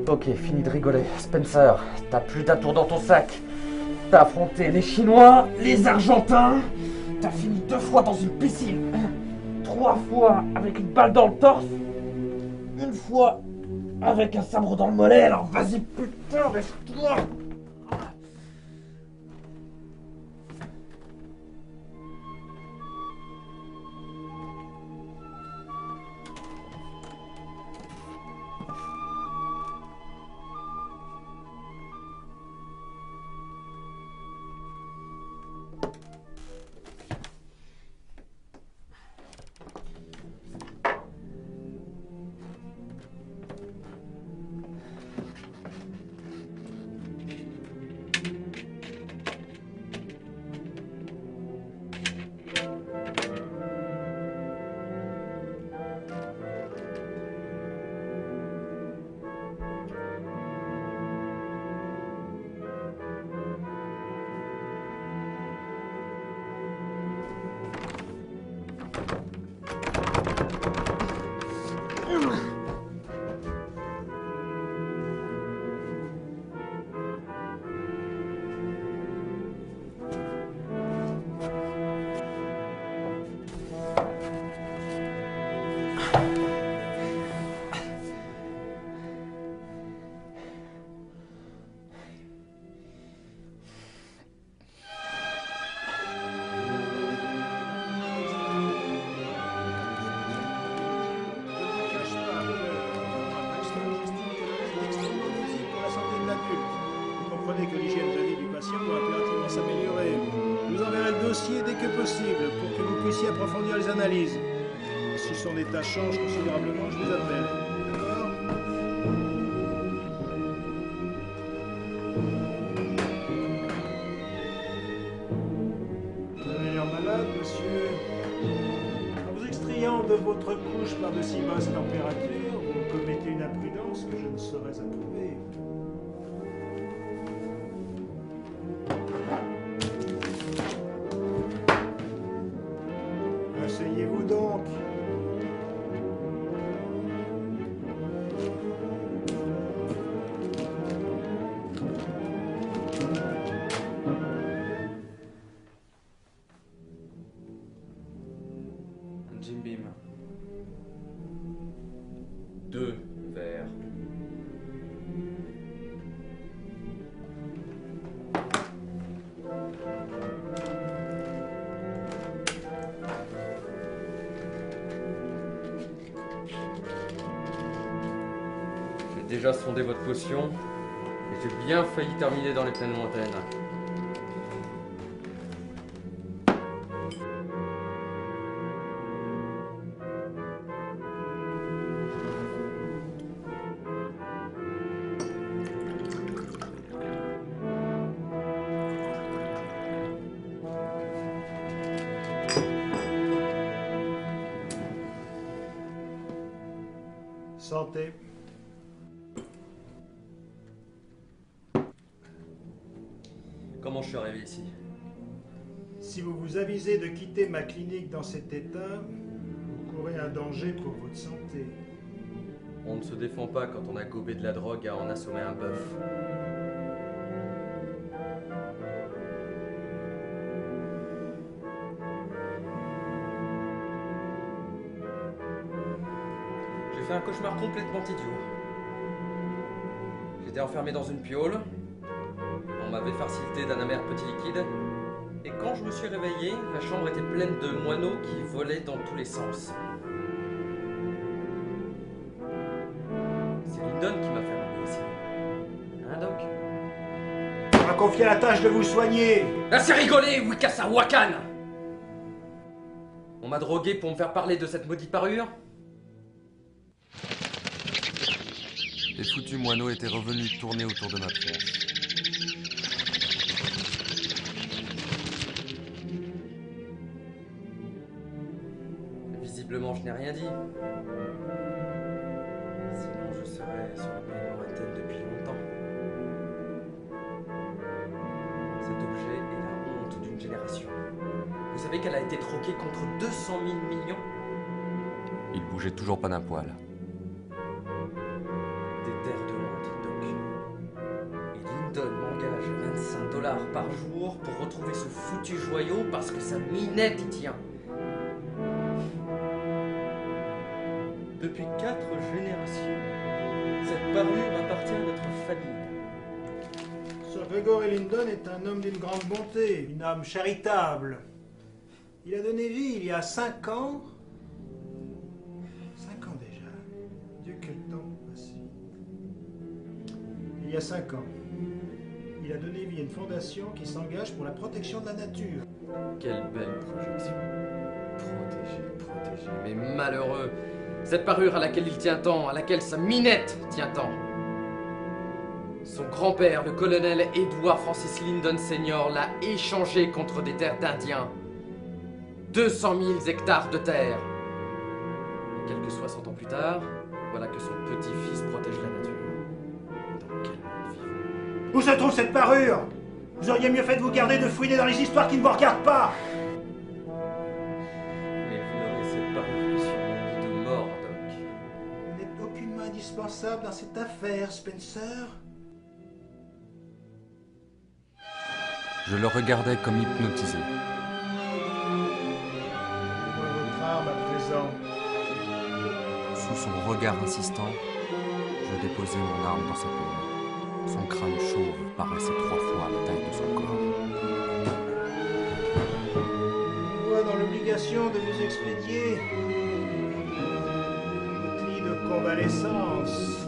Ok, fini de rigoler. Spencer, t'as plus d'atours dans ton sac. T'as affronté les Chinois, les Argentins. T'as fini 2 fois dans une piscine. 3 fois avec une balle dans le torse. 1 fois avec un sabre dans le mollet. Alors vas-y, putain, laisse-toi. Que l'hygiène de vie du patient doit impérativement s'améliorer. Je vous enverrai le dossier dès que possible pour que vous puissiez approfondir les analyses. Si son état change considérablement, je vous appelle. D'accord ? Vous avez l'air malade, monsieur. En vous extrayant de votre couche par de si basses températures, vous commettez une imprudence que je ne saurais approuver. Asseyez-vous donc. Jim Beam. 2 verres. J'ai déjà sondé votre potion et j'ai bien failli terminer dans les plaines lointaines. Santé. Comment je suis arrivé ici? Si vous vous avisez de quitter ma clinique dans cet état, vous courez un danger pour votre santé. On ne se défend pas quand on a gobé de la drogue à en assommer un bœuf. J'ai fait un cauchemar complètement idiot. J'étais enfermé dans une piole. On m'avait farci le thé d'un amer petit liquide. Et quand je me suis réveillé, la chambre était pleine de moineaux qui volaient dans tous les sens. C'est Lyndon qui m'a fait ramener ici. Hein, Doc? On m'a confié la tâche de vous soigner. Là, c'est rigolé, Wikasa Wakan! On m'a drogué pour me faire parler de cette maudite parure? Les foutus moineaux étaient revenus tourner autour de ma tronche. Visiblement, je n'ai rien dit. Sinon, je serais sur la plaine lointaine depuis longtemps. Cet objet est la honte d'une génération. Vous savez qu'elle a été troquée contre 200 000 millions? Il bougeait toujours pas d'un poil. Des terres de honte, Doc. Et Lyndon m'engage 25 $ par jour pour retrouver ce foutu joyau parce que sa minette y tient. Depuis 4 générations, cette parure appartient à notre famille. Sir Gregory Lyndon est un homme d'une grande bonté, une âme charitable. Il a donné vie il y a 5 ans. 5 ans déjà. Dieu, quel temps passe vite. Il y a 5 ans, il a donné vie à une fondation qui s'engage pour la protection de la nature. Quelle belle projection. Protégé. Mais malheureux. Cette parure à laquelle il tient tant, à laquelle sa minette tient tant. Son grand-père, le colonel Edward Francis Lyndon Sr., l'a échangé contre des terres d'Indiens. 200 000 hectares de terre. Et quelques 60 ans plus tard, voilà que son petit-fils protège la nature. Dans quel monde vivons-nous? Où se trouve cette parure? Vous auriez mieux fait de vous garder de fouiner dans les histoires qui ne vous regardent pas. Mais vous n'aurez cette parure que sur mon lit de mort, Doc. Vous n'êtes aucunement indispensable dans cette affaire, Spencer. Je le regardais comme hypnotisé. Votre arme à présent. Sous son regard insistant, je déposai mon arme dans sa paume. Son crâne chauve paraissait 3 fois la taille de son corps. Je me vois dans l'obligation de vous expédier un outil de convalescence.